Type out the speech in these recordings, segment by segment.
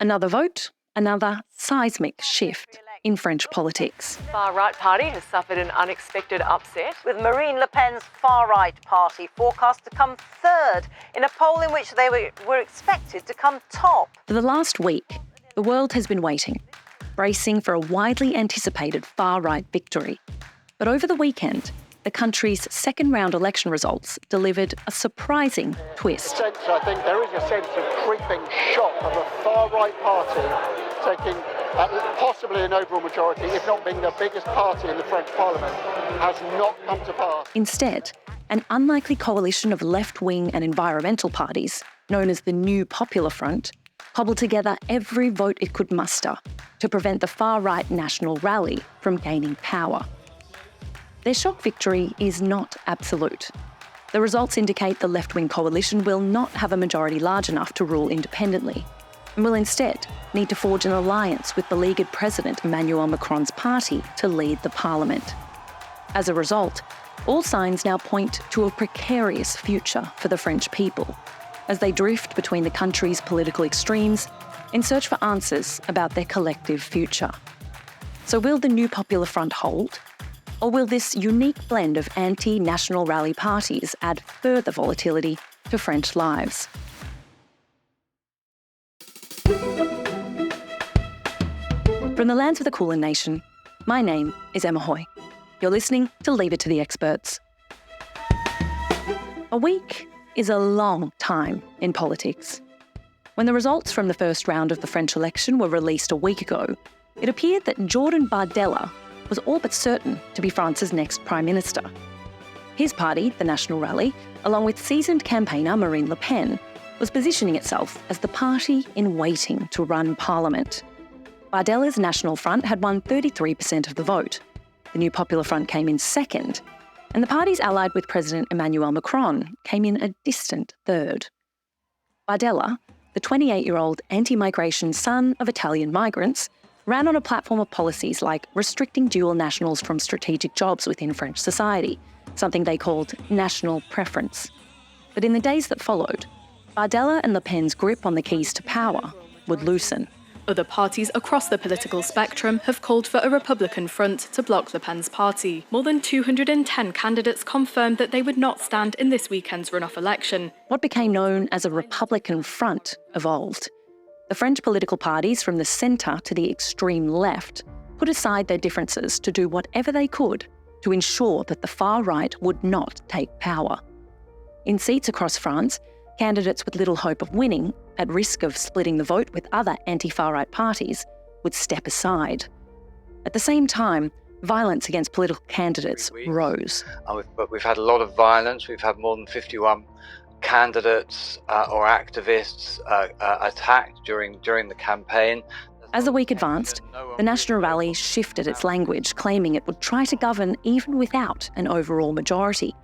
Another vote, another seismic shift in French politics. The far-right party has suffered an unexpected upset, with Marine Le Pen's far-right party forecast to come third in a poll in which they were expected to come top. For the last week, the world has been waiting, bracing for a widely anticipated far-right victory. But over the weekend, the country's second-round election results delivered a surprising twist. I think there is a sense of creeping shock of a far-right party taking possibly an overall majority, if not being the biggest party in the French Parliament, has not come to pass. Instead, an unlikely coalition of left-wing and environmental parties, known as the New Popular Front, cobbled together every vote it could muster to prevent the far-right National Rally from gaining power. Their shock victory is not absolute. The results indicate the left-wing coalition will not have a majority large enough to rule independently, and will instead need to forge an alliance with beleaguered President Emmanuel Macron's party to lead the parliament. As a result, all signs now point to a precarious future for the French people, as they drift between the country's political extremes in search for answers about their collective future. So will the New Popular Front hold? Or will this unique blend of anti-National Rally parties add further volatility to French lives? From the lands of the Kulin Nation, my name is Emma Hoy. You're listening to Leave It to the Experts. A week is a long time in politics. When the results from the first round of the French election were released a week ago, it appeared that Jordan Bardella was all but certain to be France's next Prime Minister. His party, the National Rally, along with seasoned campaigner Marine Le Pen, was positioning itself as the party in waiting to run Parliament. Bardella's National Front had won 33% of the vote. The New Popular Front came in second, and the parties allied with President Emmanuel Macron came in a distant third. Bardella, the 28-year-old anti-migration son of Italian migrants, ran on a platform of policies like restricting dual nationals from strategic jobs within French society, something they called national preference. But in the days that followed, Bardella and Le Pen's grip on the keys to power would loosen. Other parties across the political spectrum have called for a Republican front to block Le Pen's party. More than 210 candidates confirmed that they would not stand in this weekend's runoff election. What became known as a Republican front evolved. The French political parties from the centre to the extreme left put aside their differences to do whatever they could to ensure that the far right would not take power. In seats across France, candidates with little hope of winning, at risk of splitting the vote with other anti-far right parties, would step aside. At the same time, violence against political candidates rose. But we've had a lot of violence. We've had more than 51 candidates or activists attacked during the campaign. As the week advanced, the National Rally shifted its language, claiming it would try to govern even without an overall majority.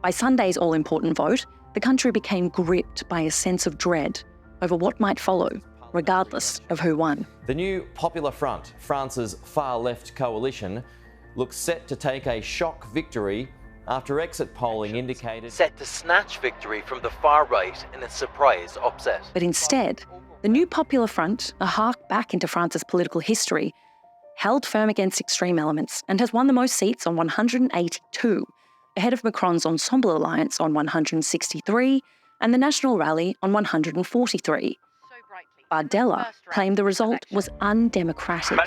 By Sunday's all-important vote, the country became gripped by a sense of dread over what might follow, regardless of who won. The New Popular Front, France's far-left coalition, looks set to take a shock victory after exit polling indicated set to snatch victory from the far right in a surprise upset. But instead, the New Popular Front, a hark back into France's political history, held firm against extreme elements and has won the most seats on 182, ahead of Macron's Ensemble Alliance on 163 and the National Rally on 143. Bardella claimed the result was undemocratic.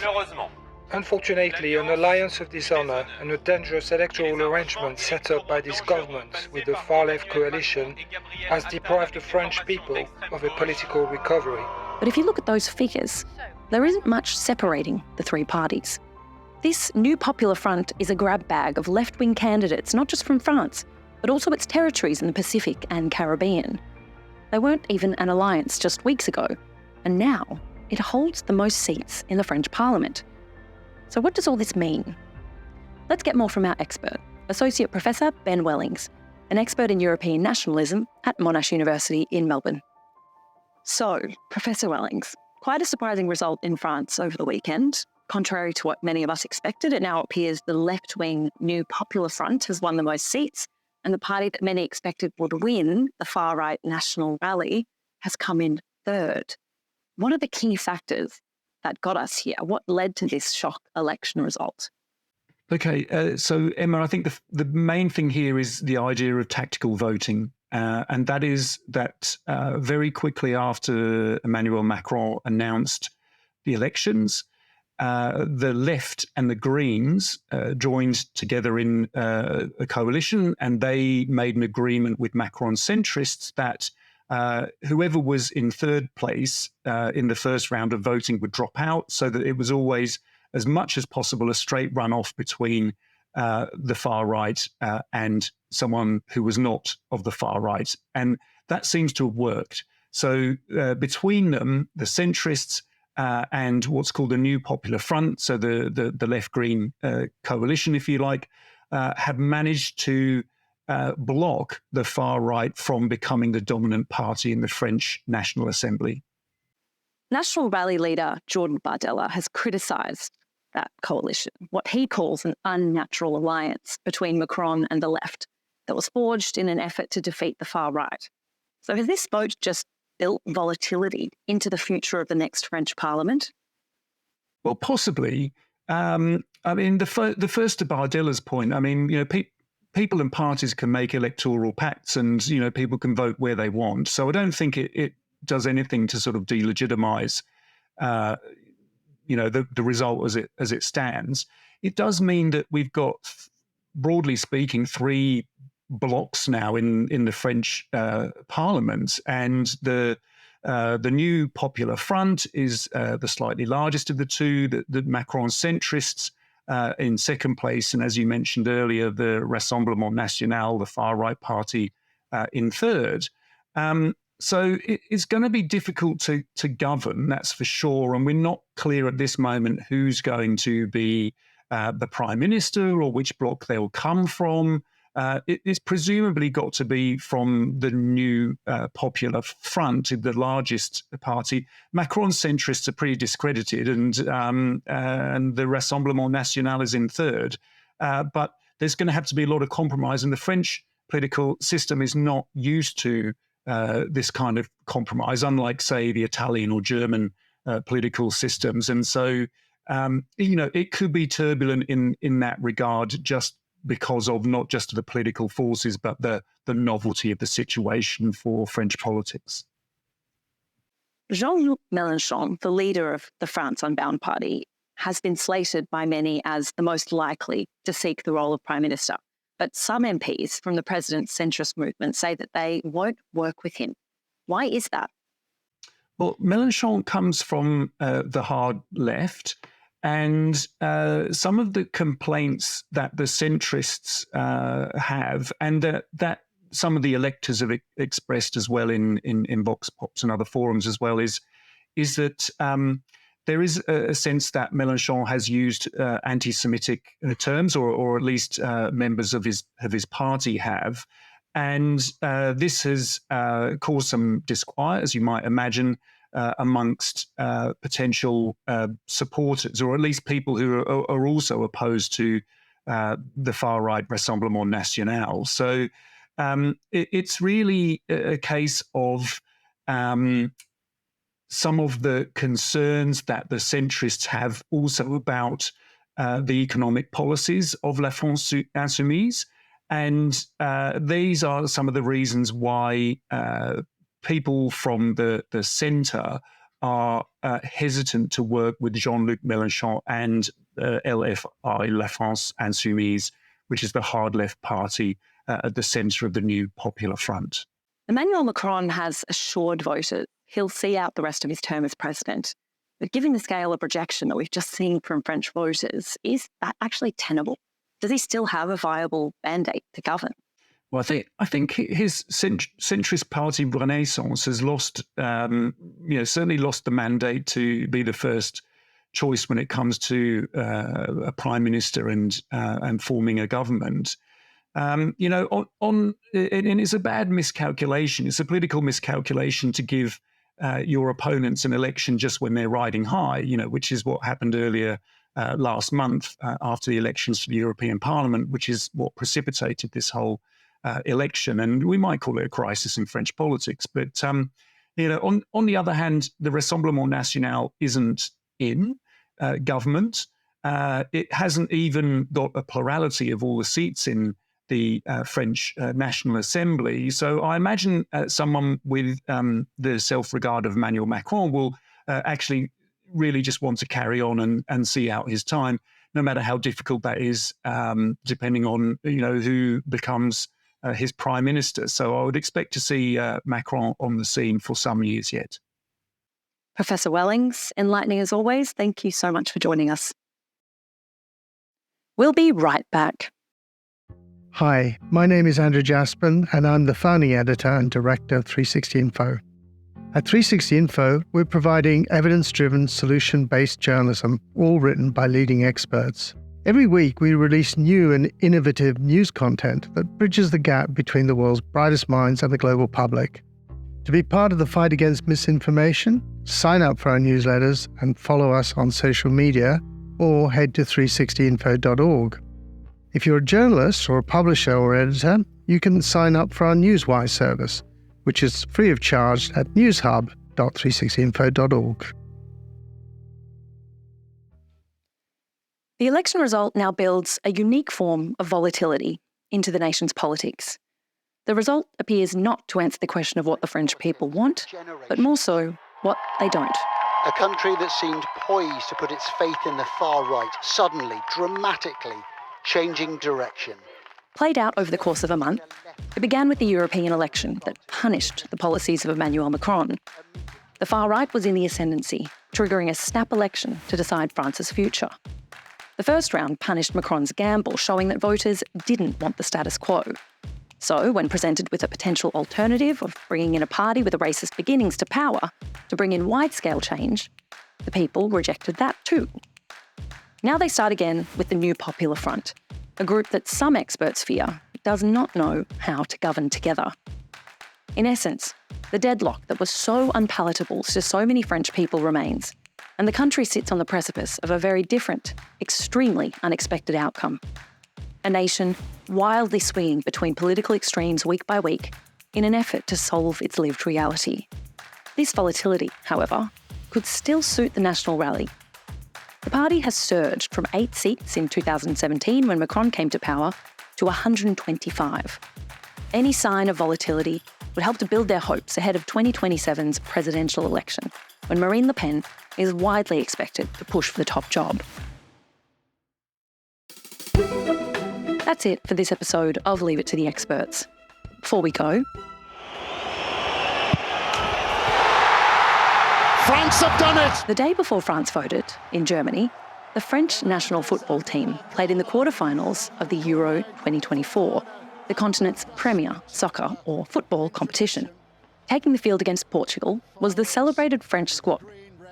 Unfortunately, an alliance of dishonour and a dangerous electoral arrangement set up by this government with the far-left coalition has deprived the French people of a political recovery. But if you look at those figures, there isn't much separating the three parties. This New Popular Front is a grab bag of left-wing candidates, not just from France, but also its territories in the Pacific and Caribbean. They weren't even an alliance just weeks ago, and now it holds the most seats in the French Parliament. So what does all this mean? Let's get more from our expert, Associate Professor Ben Wellings, an expert in European nationalism at Monash University in Melbourne. So, Professor Wellings, quite a surprising result in France over the weekend. Contrary to what many of us expected, it now appears the left-wing New Popular Front has won the most seats, and the party that many expected would win, the far-right National Rally, has come in third. What are the key factors that got us here? What led to this shock election result? Okay, so Emma, I think the main thing here is the idea of tactical voting. And that is that very quickly after Emmanuel Macron announced the elections, the left and the Greens joined together in a coalition, and they made an agreement with Macron centrists that whoever was in third place in the first round of voting would drop out, so that it was always, as much as possible, a straight runoff between the far right and someone who was not of the far right. And that seems to have worked. So between them, the centrists and what's called the New Popular Front, so the left-green coalition, if you like, have managed to block the far right from becoming the dominant party in the French National Assembly. National Rally leader Jordan Bardella has criticised that coalition, what he calls an unnatural alliance between Macron and the left that was forged in an effort to defeat the far right. So has this vote just built volatility into the future of the next French Parliament? Well, possibly. I mean, the first to Bardella's point, I mean, people and parties can make electoral pacts, and people can vote where they want. So I don't think it does anything to sort of delegitimize the result as it stands. It does mean that we've got, broadly speaking, three blocks now in the French Parliament, and the New Popular Front is the slightly largest of the two. The Macron centrists in second place, and as you mentioned earlier, the Rassemblement National, the far right party, in third. So it's going to be difficult to govern, that's for sure. And we're not clear at this moment who's going to be the prime minister or which bloc they'll come from. It's presumably got to be from the New Popular Front, the largest party. Macron centrists are pretty discredited, and the Rassemblement National is in third. But there's going to have to be a lot of compromise, and the French political system is not used to this kind of compromise, unlike, say, the Italian or German political systems. And so, it could be turbulent in that regard, just because of not just the political forces, but the novelty of the situation for French politics. Jean-Luc Mélenchon, the leader of the France Unbound Party, has been slated by many as the most likely to seek the role of Prime Minister. But some MPs from the president's centrist movement say that they won't work with him. Why is that? Well, Mélenchon comes from the hard left, and some of the complaints that the centrists have, and that some of the electors have expressed as well in Vox Pops and other forums as well, is that there is a sense that Mélenchon has used anti-Semitic terms, or at least members of his party have, and this has caused some disquiet, as you might imagine, amongst potential supporters, or at least people who are also opposed to the far right Rassemblement National. So it's really a case of some of the concerns that the centrists have also about the economic policies of La France Insoumise. And these are some of the reasons why people from the centre are hesitant to work with Jean-Luc Mélenchon and LFI, La France Insoumise, which is the hard left party at the centre of the New Popular Front. Emmanuel Macron has assured voters he'll see out the rest of his term as president. But given the scale of rejection that we've just seen from French voters, is that actually tenable? Does he still have a viable mandate to govern? Well, I think his centrist party Renaissance has lost, certainly lost the mandate to be the first choice when it comes to a prime minister and forming a government. And it's a bad miscalculation. It's a political miscalculation to give your opponents an election just when they're riding high, which is what happened earlier last month after the elections to the European Parliament, which is what precipitated this whole election. And we might call it a crisis in French politics. But, On the other hand, the Rassemblement National isn't in government. It hasn't even got a plurality of all the seats in the French National Assembly. So I imagine someone with the self-regard of Emmanuel Macron will actually really just want to carry on and see out his time, no matter how difficult that is, depending on who becomes his prime minister. So I would expect to see Macron on the scene for some years yet. Professor Wellings, enlightening as always. Thank you so much for joining us. We'll be right back. Hi, my name is Andrew Jaspin, and I'm the founding editor and director of 360 Info. At 360 Info, we're providing evidence-driven, solution-based journalism, all written by leading experts. Every week, we release new and innovative news content that bridges the gap between the world's brightest minds and the global public. To be part of the fight against misinformation, sign up for our newsletters and follow us on social media, or head to 360info.org. If you're a journalist or a publisher or editor, you can sign up for our Newswire service, which is free of charge at newshub.360info.org. The election result now builds a unique form of volatility into the nation's politics. The result appears not to answer the question of what the French people want, but more so what they don't. A country that seemed poised to put its faith in the far right, suddenly, dramatically changing direction. Played out over the course of a month, it began with the European election that punished the policies of Emmanuel Macron. The far right was in the ascendancy, triggering a snap election to decide France's future. The first round punished Macron's gamble, showing that voters didn't want the status quo. So, when presented with a potential alternative of bringing in a party with a racist beginnings to power to bring in wide-scale change, the people rejected that too. Now they start again with the New Popular Front, a group that some experts fear does not know how to govern together. In essence, the deadlock that was so unpalatable to so many French people remains, and the country sits on the precipice of a very different, extremely unexpected outcome. A nation wildly swinging between political extremes week by week in an effort to solve its lived reality. This volatility, however, could still suit the National Rally. The party has surged from 8 seats in 2017 when Macron came to power to 125. Any sign of volatility would help to build their hopes ahead of 2027's presidential election, when Marine Le Pen is widely expected to push for the top job. That's it for this episode of Leave It to the Experts. Before we go, France have done it! The day before France voted, in Germany, the French national football team played in the quarterfinals of the Euro 2024, the continent's premier soccer or football competition. Taking the field against Portugal was the celebrated French squad,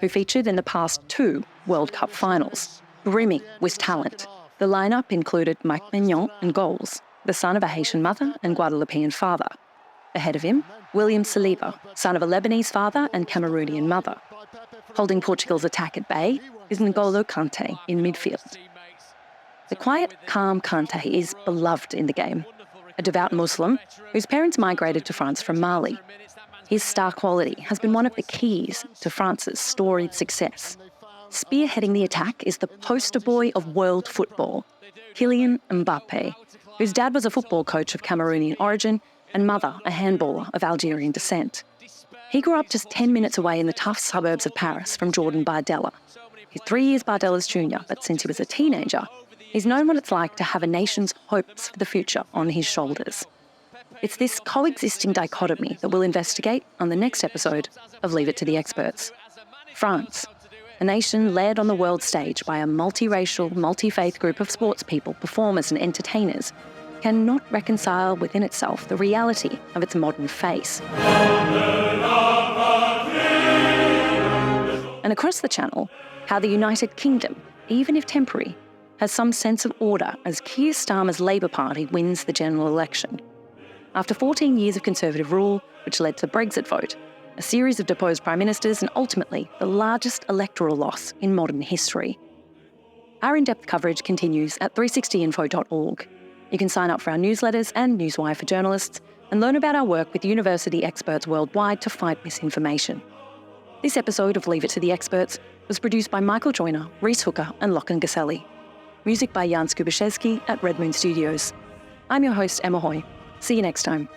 who featured in the past 2 World Cup finals, brimming with talent. The lineup included Mike Maignan in goals, the son of a Haitian mother and Guadeloupean father. Ahead of him, William Saliba, son of a Lebanese father and Cameroonian mother. Holding Portugal's attack at bay is N'Golo Kante in midfield. The quiet, calm Kante is beloved in the game, a devout Muslim whose parents migrated to France from Mali. His star quality has been one of the keys to France's storied success. Spearheading the attack is the poster boy of world football, Kylian Mbappé, whose dad was a football coach of Cameroonian origin and mother a handballer of Algerian descent. He grew up just 10 minutes away in the tough suburbs of Paris from Jordan Bardella. He's 3 years Bardella's junior, but since he was a teenager, he's known what it's like to have a nation's hopes for the future on his shoulders. It's this coexisting dichotomy that we'll investigate on the next episode of Leave It to the Experts. France, a nation led on the world stage by a multiracial, multi-faith group of sports people, performers and entertainers, cannot reconcile within itself the reality of its modern face. And across the channel, how the United Kingdom, even if temporary, has some sense of order as Keir Starmer's Labour Party wins the general election. After 14 years of Conservative rule, which led to the Brexit vote, a series of deposed prime ministers and ultimately the largest electoral loss in modern history. Our in-depth coverage continues at 360info.org. You can sign up for our newsletters and Newswire for journalists and learn about our work with university experts worldwide to fight misinformation. This episode of Leave It to the Experts was produced by Michael Joyner, Reese Hooker and Lachlan Gaselli. Music by Jan Skubaszewski at Red Moon Studios. I'm your host, Emma Hoy. See you next time.